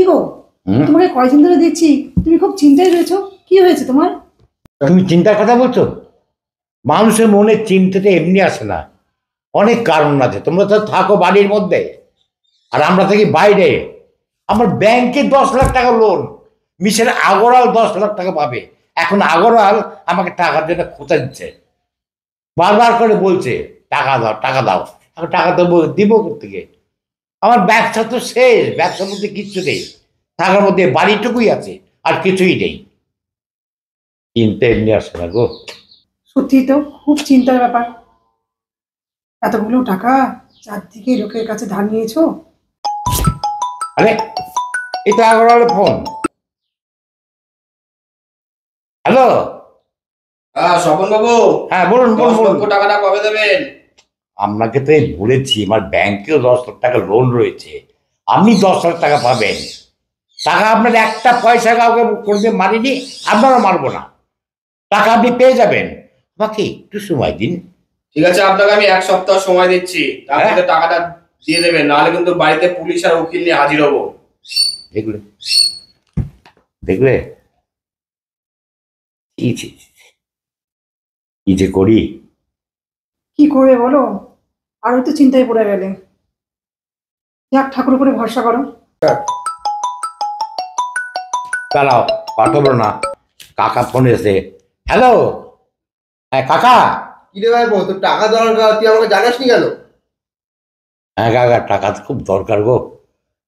গো, তোমাকে কয়দিন ধরে দেখছি তুমি খুব চিন্তায় রয়েছো, কি হয়েছে তোমার? তুমি চিন্তার কথা বলছো? মানুষের মনে চিন্তাটা এমনি আসে না, অনেক কারণ আছে। তোমরা তো থাকো বাড়ির মধ্যে, আর আমরা থাকি বাইরে। আমার ব্যাংকে 10 লাখ টাকা লোন, মিশের আগরওয়াল 10 লাখ টাকা পাবে। এখন আগরওয়াল আমাকে টাকার জন্য খোঁচা দিচ্ছে, বারবার করে বলছে টাকা দাও টাকা দাও। এখন টাকা দেবো, দিব থেকে? আমার ব্যবসা তো শেষ, ব্যবসার মধ্যে কিচ্ছু নেই, টাকার মধ্যে বাড়িটুকুই আছে, আর কিছুই নেই। চিন্তা এমনি আসে না গো। সত্যি তো খুব চিন্তার ব্যাপার। এতগুলো টাকা চারদিকে লোকের কাছে ধার নিয়েছো। আরে এটা আগরওয়ালের ফোন। হ্যালো। স্বপন বাবু। হ্যাঁ বলুন বলুন বলুন। টাকাটা কবে দেবেন? আপনাকে তো এই বলেছি, আমার ব্যাংকেও 10 লাখ টাকা লোন রয়েছে, আপনি 10 লাখ টাকা পাবেন। টাকা আপনার একটা পয়সা কাউকে কোনোদিন মারিনি, আপনারও মারবো না। টাকা আপনি পেয়ে যাবেন, আমাকে একটু সময় দিন। ঠিক আছে, আপনাকে আমি 1 সপ্তাহ সময় দিচ্ছি, তার মধ্যে টাকাটা দিয়ে দেবেন, নাহলে কিন্তু বাড়িতে পুলিশ আর উকিল নিয়ে হাজির হবো। দেখলে দেখলে কি যে করি। কি করবে বলো, আরো তো চিন্তায় পড়ে গেলে। যাক, ঠাকুর উপরে ভরসা করো। দাঁড়াও, পাঠাবো না, কাকা ফোন এসে। হ্যালো। হ্যাঁ কাকা। কি রে ভাই, তোর টাকা দরকার, তুই আমাকে জানাসনি কেন? হ্যাঁ কাকা, টাকা তো খুব দরকার গো।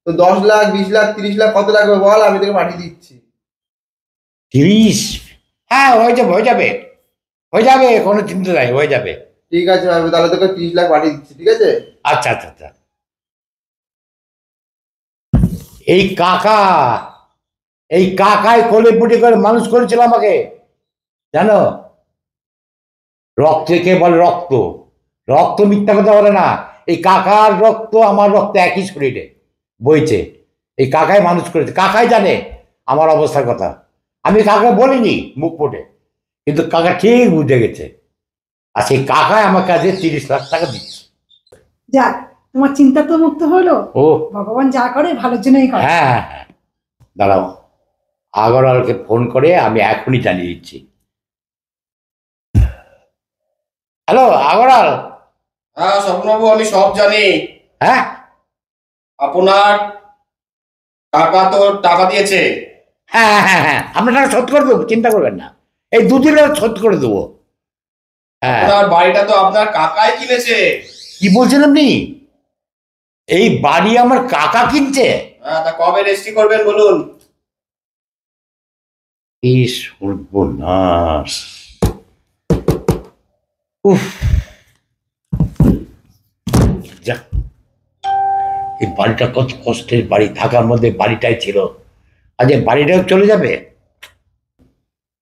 তো 10 লাখ 20 লাখ 30 লাখ কত লাগবে বল, আমি তোকে পাঠিয়ে দিচ্ছি। 30? হ্যাঁ হয়ে যাবে হয়ে যাবে হয়ে যাবে, কোনো চিন্তা নাই, হয়ে যাবে। ঠিক আছে ভাই, তাহলে তোকে 30 লাখ পাঠিয়ে দিচ্ছি, ঠিক আছে? আচ্ছা আচ্ছা আচ্ছা। এই কাকা, এই কাকাই কোলে পুটি করে মানুষ করেছিল আমাকে, জানো? রক্তকে বলে রক্ত, রক্ত মিথ্যা কথা বলে না। এই কাকার রক্ত আমার রক্ত একই শরীরে বইছে। এই কাকাই মানুষ করেছে, কাকাই জানে আমার অবস্থার কথা। আমি কাকা বলিনি মুখ ফুটে, কিন্তু কাকা ঠিক বুঝে গেছে। আর সেই কাকাই আমার কাছে 30 লাখ টাকা দিচ্ছে। যাক, তোমার চিন্তা তো মুক্ত হলো। ও ভগবান যা করে ভালোর জন্যই করে। হ্যাঁ হ্যাঁ হ্যাঁ, দাঁড়াও, আগরওয়ালকে ফোন করে আমি এখনই জানিয়ে দিচ্ছি। হ্যালো আগরওয়াল। স্বপন বাবু, আমি সব জানি। হ্যাঁ আপনার টাকা তো টাকা দিয়েছে। হ্যাঁ হ্যাঁ হ্যাঁ, আপনার টাকা শোধ করে দেবো, চিন্তা করবেন না, এই 2 দিনে শোধ করে দেবো। হ্যাঁ। আপনার বাড়িটা তো আপনার কাকাই কিনেছে। কি বলছেন আপনি? এই বাড়ি আমার কাকা কিনছে? তা কবে রেজিস্ট্রি করবেন বলুন? এই সর্বনাশ। উফ, যা, এই বাড়িটা কত কষ্টের বাড়ি, থাকার মধ্যে বাড়িটাই ছিল, আজ এই বাড়িটাও চলে যাবে।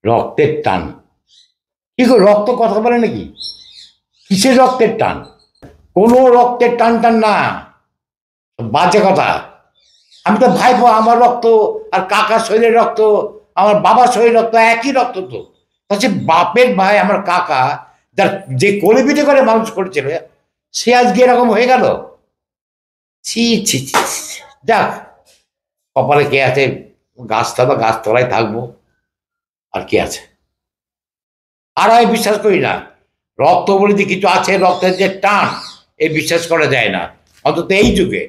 রক্তের টান। কি গো, রক্ত কথা বলে নাকি? কিসের রক্তের টান? কোনো রক্তের টান টান না, বাজে কথা। আমি তো ভাইপো, আমার রক্ত আর কাকার শরীরের রক্ত, আমার বাবার শরীরের রক্ত একই রক্ত তো। হচ্ছে বাপের ভাই আমার কাকা, যার যে কোলে পিঠে করে মানুষ করেছিল, সে আজকে এরকম হয়ে গেল। ছি ছি ছি ছি। যাক, কপালে কে আছে, গাছতলা গাছতলায় থাকবো, আর কি আছে। আর আমি বিশ্বাস করি না রক্ত বলে যে কিছু আছে, রক্তের যে টান, এই বিশ্বাস করা যায় না, অন্তত এই যুগে।